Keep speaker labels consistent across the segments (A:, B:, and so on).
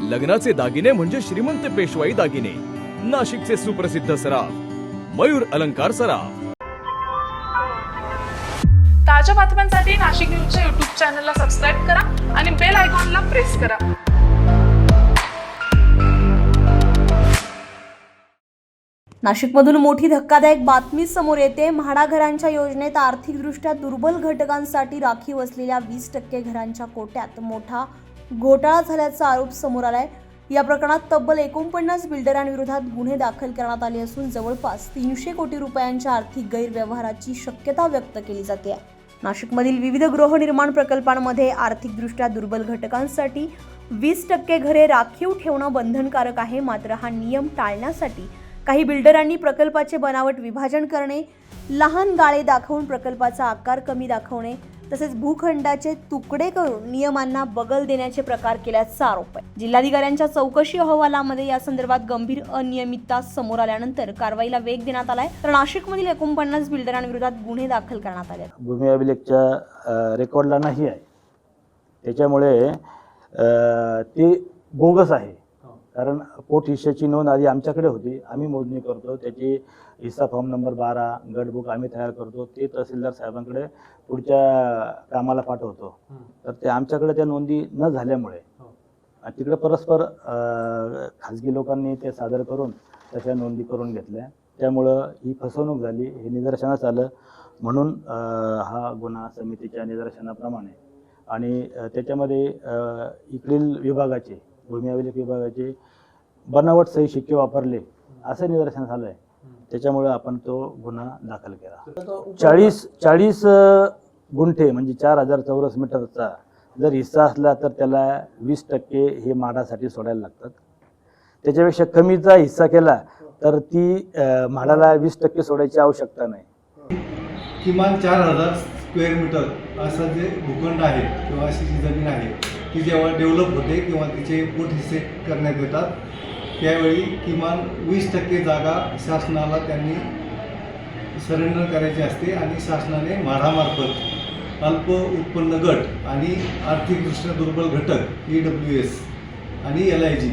A: लग्नाचे दागिने म्हणजे श्रीमंत पेशवाई दागिने, नाशिकचे सुप्रसिद्ध सराफ मयूर अलंकार सराफ।
B: ताज्या बातम्यांसाठी नाशिक न्यूजच्या YouTube चॅनलला सबस्क्राईब करा आणि बेल आयकॉनला प्रेस करा।
C: नाशिकमधून मोठी धक्कादायक बातमी समोर येते। म्हाडा घरांच्या योजनेत आर्थिकदृष्ट्या दुर्बल घटकांसाठी राखीव असलेल्या 20% घरांच्या कोट्यात मोठा घोटाळा झाल्याचा आरोप समोर आलाय। या प्रकरणात तब्बल 49 बिल्डरांविरोधात गुन्हे दाखल करण्यात आले असून जवळपास 300 कोटी रुपयांच्या आर्थिक गैरव्यवहाराची शक्यता व्यक्त केली जाते। नाशिकमधील विविध गृहनिर्माण प्रकल्पांमध्ये आर्थिकदृष्ट्या दुर्बल घटकांसाठी 20% घरे राखीव ठेवणं बंधनकारक आहे। मात्र हा नियम टाळण्यासाठी काही बिल्डरांनी प्रकल्पाचे बनावट विभाजन करणे, लहान गाळे दाखवून प्रकल्पाचा आकार कमी दाखवणे तसेच भूखंडाचे तुकडे करून नियमांना बगल देण्याचे प्रकार केल्याचा आरोप आहे। जिल्हाधिकाऱ्यांच्या चौकशी अहवालामध्ये या संदर्भात गंभीर अनियमितता समोर आल्यानंतर कारवाईला वेग देण्यात आलाय। तर नाशिकमधील 49 बिल्डरांविरोधात गुन्हे दाखल करण्यात आले।
D: भूमी अभिलेखच्या रेकॉर्डला नाही आहे, त्याच्यामुळे ते बोगस आहे। कारण पोट हिश्श्याची नोंद आधी आमच्याकडे होती, आम्ही मोजणी करतो, त्याची हिस्सा फॉर्म नंबर 12 गटबुक आम्ही तयार करतो, ते तहसीलदार साहेबांकडे पुढच्या कामाला पाठवतो। तर ते आमच्याकडे त्या नोंदी न झाल्यामुळे तिकडे परस्पर खाजगी लोकांनी ते सादर करून तशा नोंदी करून घेतल्या, त्यामुळं ही फसवणूक झाली, हे निदर्शनास आलं। म्हणून हा गुन्हा समितीच्या निदर्शनाप्रमाणे आणि त्याच्यामध्ये इकडील विभागाचे भूमी अभिलेख विभागाचे बनावट सही शिक्के वापरले असं निदर्शनास आलं आहे, त्याच्यामुळे आपण तो गुन्हा दाखल केला। 40 गुंठे म्हणजे 4000 चौरस मीटरचा जर हिस्सा असला तर त्याला 20% हे म्हाडासाठी सोडायला लागतात। त्याच्यापेक्षा कमीचा हिस्सा केला तर ती म्हाडाला 20% सोडायची आवश्यकता नाही।
E: किमान 4000 स्क्वेअर मीटर असं जे भूखंड आहे किंवा अशी जी जमीन आहे ती जेव्हा डेव्हलप होते किंवा तिचे पोट हिस्से करण्यात येतात त्यावेळी किमान 20% जागा शासनाला त्यांनी सरेंडर करायची असते आणि शासनाने म्हाडामार्फत अल्प उत्पन्न गट आणि आर्थिकदृष्ट्या दुर्बल घटक EWS आणि LIG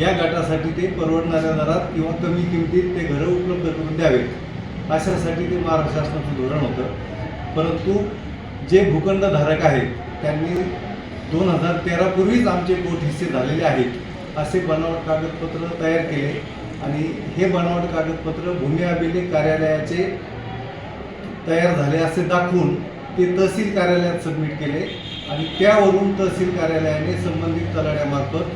E: या गटासाठी ते परवडणाऱ्या दरात किंवा कमी किमतीत ते घरं उपलब्ध करून द्यावेत अशासाठी ते महाराष्ट्र शासनाचं धोरण होतं। परंतु जे भूखंडधारक आहेत त्यांनी 2013 पूर्वीच आमचे पोट हिस्से झालेले आहेत असे बनावट कागदपत्र तयार केले आणि हे बनावट कागदपत्र भूमी अभिलेख कार्यालयाचे तयार झाले असे दाखवून ते तहसील कार्यालयात सबमिट केले आणि त्यावरून तहसील कार्यालयाने संबंधित तलाठ्यामार्फत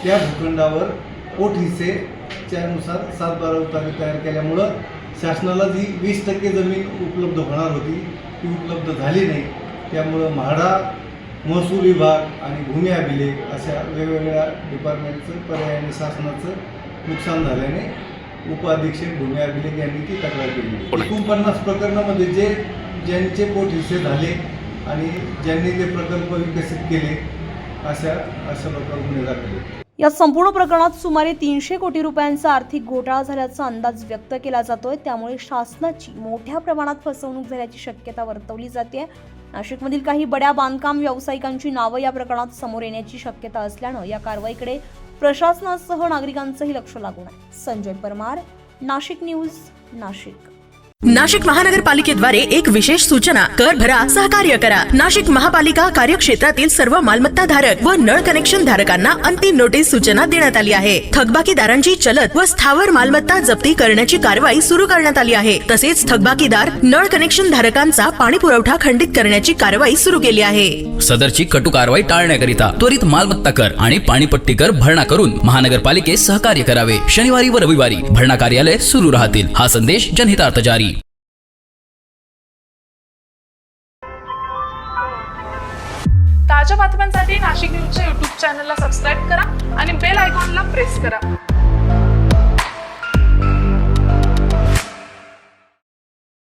E: त्या भूखंडावर पोट हिस्सेच्या नुसार 7/12 उतारे तयार केल्यामुळं शासनाला जी 20% जमीन उपलब्ध होणार होती ती उपलब्ध झाली नाही। त्यामुळं म्हाडा, महसूल विभाग आणि भूमी अभिलेख अशा वेगवेगळ्या डिपार्टमेंटचं पर्यायाने शासनाचं नुकसान झाल्याने उपअधीक्षक भूमी अभिलेख यांनी ती तक्रार केली। 49 प्रकरणामध्ये ज्यांचे पोट हिस्से झाले आणि ज्यांनी ते प्रकल्प विकसित केले अशा लोकांवर गुन्हे दाखल केले।
C: या संपूर्ण प्रकरणात सुमारे 300 कोटी रुपयांचा आर्थिक घोटाळा झाल्याचा अंदाज व्यक्त केला जातोय, त्यामुळे शासनाची मोठ्या प्रमाणात फसवणूक झाल्याची शक्यता वर्तवली जाते। नाशिकमधील काही बड्या बांधकाम व्यावसायिकांची नावं या प्रकरणात समोर येण्याची शक्यता असल्यानं या कारवाईकडे प्रशासनासह नागरिकांचंही लक्ष लागून आहे। संजय परमार, नाशिक न्यूज, नाशिक।
F: नाशिक महानगरपालिकेद्वारे एक विशेष सूचना, कर भरा, सहकार्य करा। नाशिक महापालिका कार्यक्षेत्रातील सर्व मालमत्ता धारक व नळ कनेक्शन धारकांना अंतिम नोटीस सूचना देण्यात आली आहे। थकबाकीदारांची चलत व स्थावर मालमत्ता जप्ती करण्याची कारवाई सुरू करण्यात आली आहे। तसेच थकबाकीदार नळ कनेक्शन धारकांचा पाणी पुरवठा खंडित करण्याची कारवाई सुरू केली आहे।
G: सदरची कटू कारवाई टाळण्याकरिता त्वरित मालमत्ता कर आणि पाणीपट्टी कर भरणा करून महानगरपालिकेस सहकार्य करावे। शनिवारी व रविवारी भरणा कार्यालय सुरू राहतील। हा संदेश जनहितार्थ जारी।
B: ताज्या बातम्यांसाठी नाशिक न्यूजच्या YouTube चॅनलला सबस्क्राईब करा आणि बेल आयकॉनला प्रेस करा।